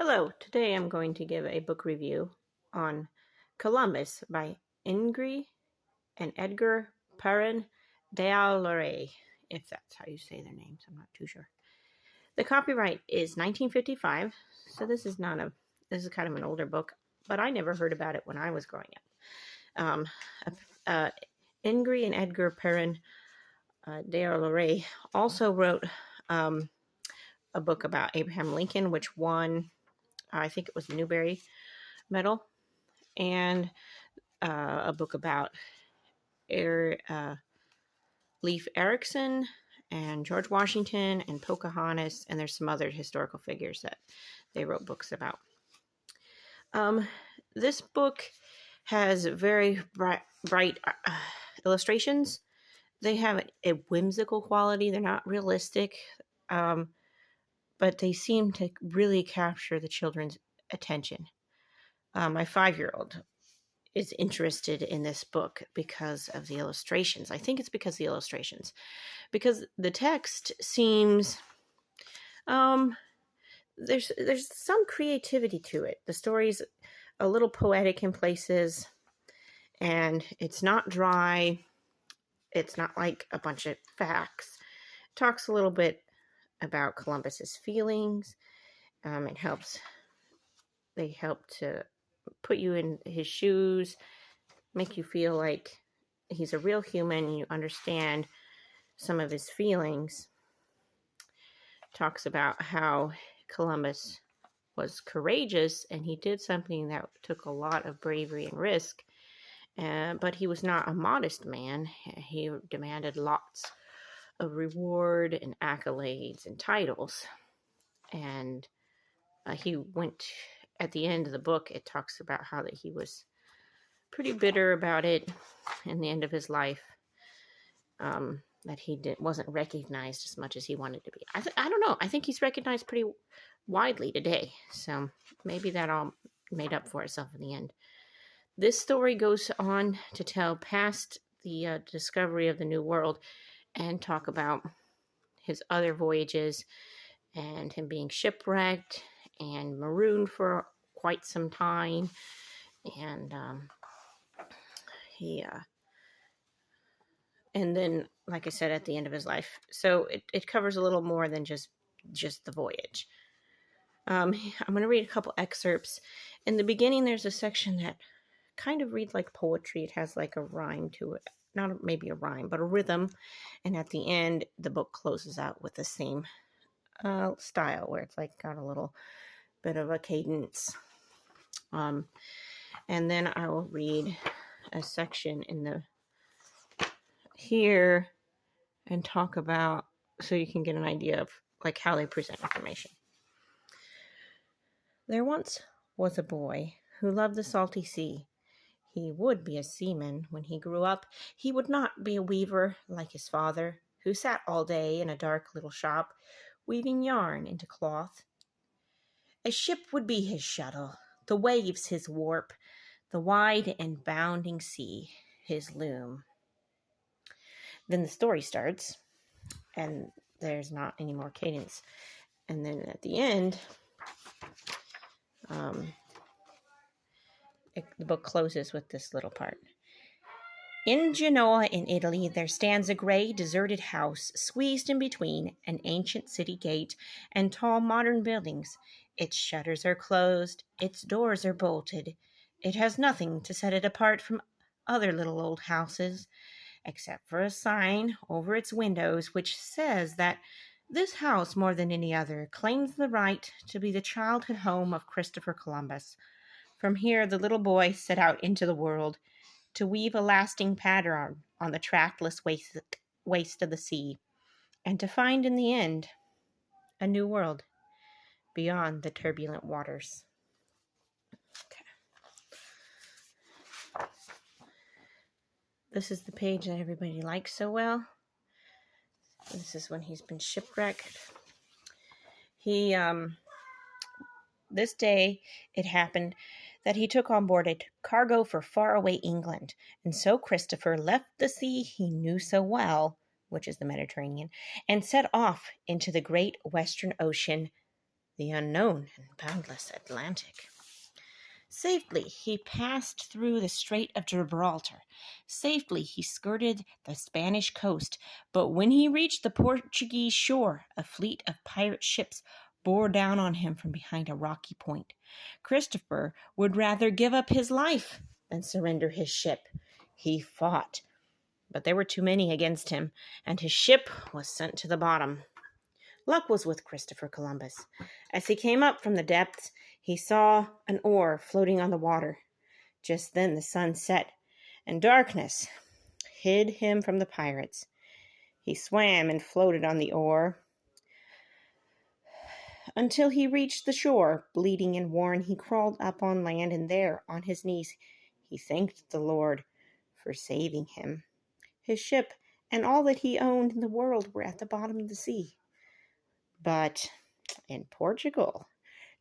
Hello, today I'm going to give a book review on Columbus by Ingri and Edgar Parin if that's how you say their names. I'm not too sure. The copyright is 1955, so this is kind of an older book, but I never heard about it when I was growing up. Ingri and Edgar Parin also wrote a book about Abraham Lincoln, which won, I think it was the Newbery Medal, and a book about Leif Erikson and George Washington and Pocahontas, and there's some other historical figures that they wrote books about. This book has very bright illustrations. They have a whimsical quality. They're not realistic, but they seem to really capture the children's attention. My 5-year-old is interested in this book because of the illustrations. I think it's because of the illustrations. Because the text seems... there's some creativity to it. The story's a little poetic in places, and it's not dry. It's not like a bunch of facts. It talks a little bit about Columbus's feelings. They help to put you in his shoes, make you feel like he's a real human and you understand some of his feelings. Talks about how Columbus was courageous and he did something that took a lot of bravery and risk, but he was not a modest man. He demanded lots of reward and accolades and titles, and he went, at the end of the book, it talks about how that he was pretty bitter about it in the end of his life, that he wasn't recognized as much as he wanted to be. I don't know. I think he's recognized pretty widely today, so maybe that all made up for itself in the end. This story goes on to tell past the discovery of the New World and talk about his other voyages and him being shipwrecked and marooned for quite some time, and and then, like I said, at the end of his life. So it covers a little more than just the voyage. I'm going to read a couple excerpts. In the beginning, there's a section that kind of reads like poetry. It has like a rhyme to it. Not maybe a rhyme, but a rhythm. And at the end, the book closes out with the same style, where it's like got a little bit of a cadence. And then I will read a section here and talk about, so you can get an idea of like how they present information. There once was a boy who loved the salty sea. He would be a seaman when he grew up. He would not be a weaver like his father, who sat all day in a dark little shop, weaving yarn into cloth. A ship would be his shuttle, the waves his warp, the wide and bounding sea his loom. Then the story starts, and there's not any more cadence. And then at the end, the book closes with this little part. In Genoa, in Italy, there stands a gray, deserted house, squeezed in between an ancient city gate and tall modern buildings. Its shutters are closed, its doors are bolted. It has nothing to set it apart from other little old houses, except for a sign over its windows which says that this house, more than any other, claims the right to be the childhood home of Christopher Columbus. From here, the little boy set out into the world to weave a lasting pattern on the trackless waste of the sea, and to find in the end a new world beyond the turbulent waters. Okay. This is the page that everybody likes so well. This is when he's been shipwrecked. This day it happened that he took on board a cargo for faraway England, and so Christopher left the sea he knew so well, which is the Mediterranean, and set off into the great western ocean, the unknown and boundless Atlantic. Safely he passed through the Strait of Gibraltar. Safely he skirted the Spanish coast. But when he reached the Portuguese shore, a fleet of pirate ships bore down on him from behind a rocky point. Christopher would rather give up his life than surrender his ship. He fought, but there were too many against him, and his ship was sent to the bottom. Luck was with Christopher Columbus. As he came up from the depths, he saw an oar floating on the water. Just then the sun set, and darkness hid him from the pirates. He swam and floated on the oar until he reached the shore. Bleeding and worn, he crawled up on land, and there, on his knees, he thanked the Lord for saving him. His ship and all that he owned in the world were at the bottom of the sea. But in Portugal,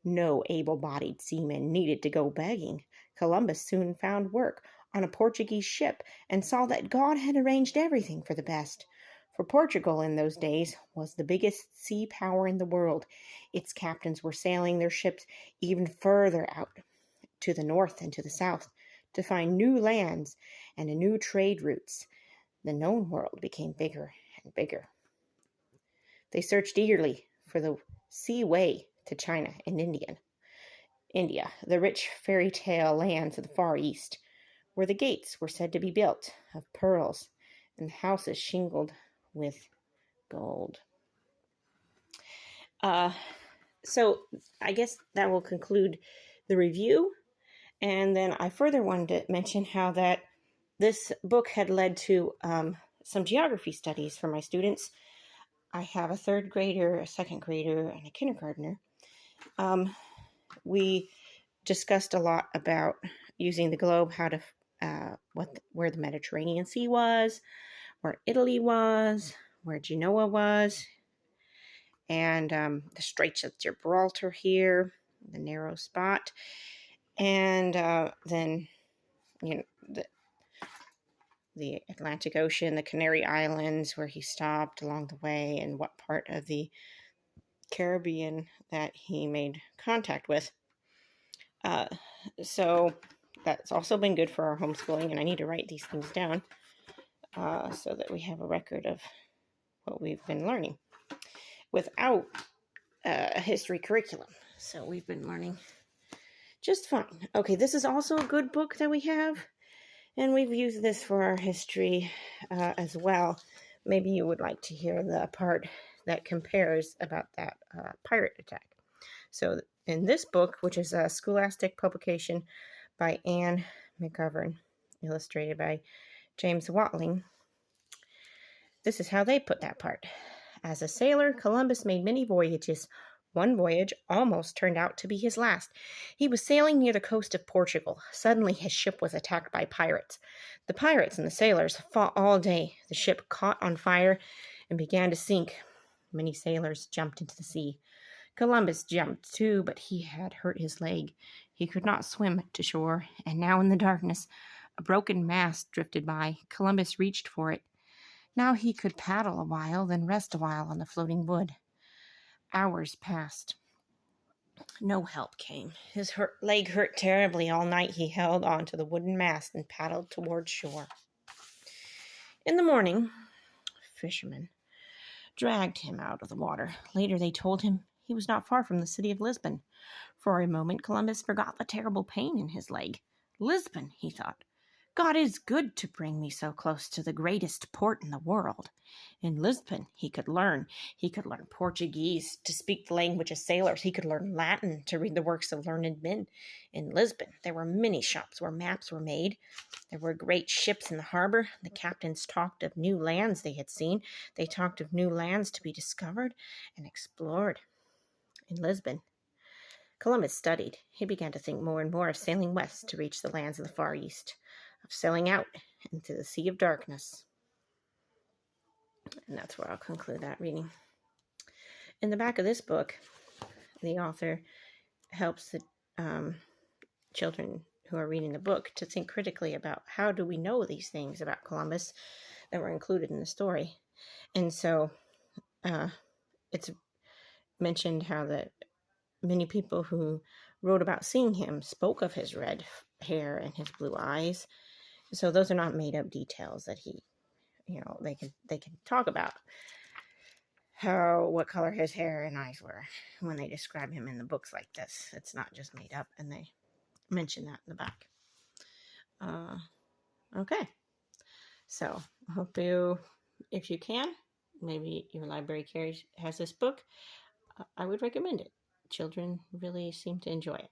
no able-bodied seaman needed to go begging. Columbus soon found work on a Portuguese ship and saw that God had arranged everything for the best. For Portugal in those days was the biggest sea power in the world. Its captains were sailing their ships even further out to the north and to the south to find new lands and new trade routes. The known world became bigger and bigger. They searched eagerly for the sea way to China and India, the rich fairy tale lands of the Far East, where the gates were said to be built of pearls and the houses shingled with gold. So I guess that will conclude the review. And then I further wanted to mention how that this book had led to some geography studies for my students. I have a third grader, a second grader, and a kindergartner. We discussed a lot about using the globe, how to where the Mediterranean Sea was, where Italy was, where Genoa was, and the Straits of Gibraltar here, the narrow spot, and then the Atlantic Ocean, the Canary Islands, where he stopped along the way, and what part of the Caribbean that he made contact with. So that's also been good for our homeschooling, and I need to write these things down so that we have a record of what we've been learning without a history curriculum. So we've been learning just fine. Okay, this is also a good book that we have, and we've used this for our history as well. Maybe you would like to hear the part that compares about that pirate attack. So in this book, which is a scholastic publication by Anne McGovern, illustrated by James Watling, this is how they put that part. As a sailor, Columbus made many voyages. One voyage almost turned out to be his last. He was sailing near the coast of Portugal. Suddenly his ship was attacked by pirates. The pirates and the sailors fought all day. The ship caught on fire and began to sink. Many sailors jumped into the sea. Columbus jumped too, but he had hurt his leg. He could not swim to shore, and now in the darkness, a broken mast drifted by. Columbus reached for it. Now he could paddle a while, then rest a while on the floating wood. Hours passed. No help came. His leg hurt terribly. All night he held on to the wooden mast and paddled toward shore. In the morning, fishermen dragged him out of the water. Later they told him he was not far from the city of Lisbon. For a moment, Columbus forgot the terrible pain in his leg. Lisbon, he thought. God is good to bring me so close to the greatest port in the world. In Lisbon, he could learn. He could learn Portuguese to speak the language of sailors. He could learn Latin to read the works of learned men. In Lisbon, there were many shops where maps were made. There were great ships in the harbor. The captains talked of new lands they had seen. They talked of new lands to be discovered and explored. In Lisbon, Columbus studied. He began to think more and more of sailing west to reach the lands of the Far East, of sailing out into the Sea of Darkness. And that's where I'll conclude that reading. In the back of this book, the author helps the children who are reading the book to think critically about how do we know these things about Columbus that were included in the story. And so it's mentioned how that Many people who wrote about seeing him spoke of his red hair and his blue eyes. So those are not made up details that he, they can talk about what color his hair and eyes were when they describe him in the books like this. It's not just made up, and they mention that in the back. Okay. So I hope if you can, maybe your library has this book, I would recommend it. Children really seem to enjoy it.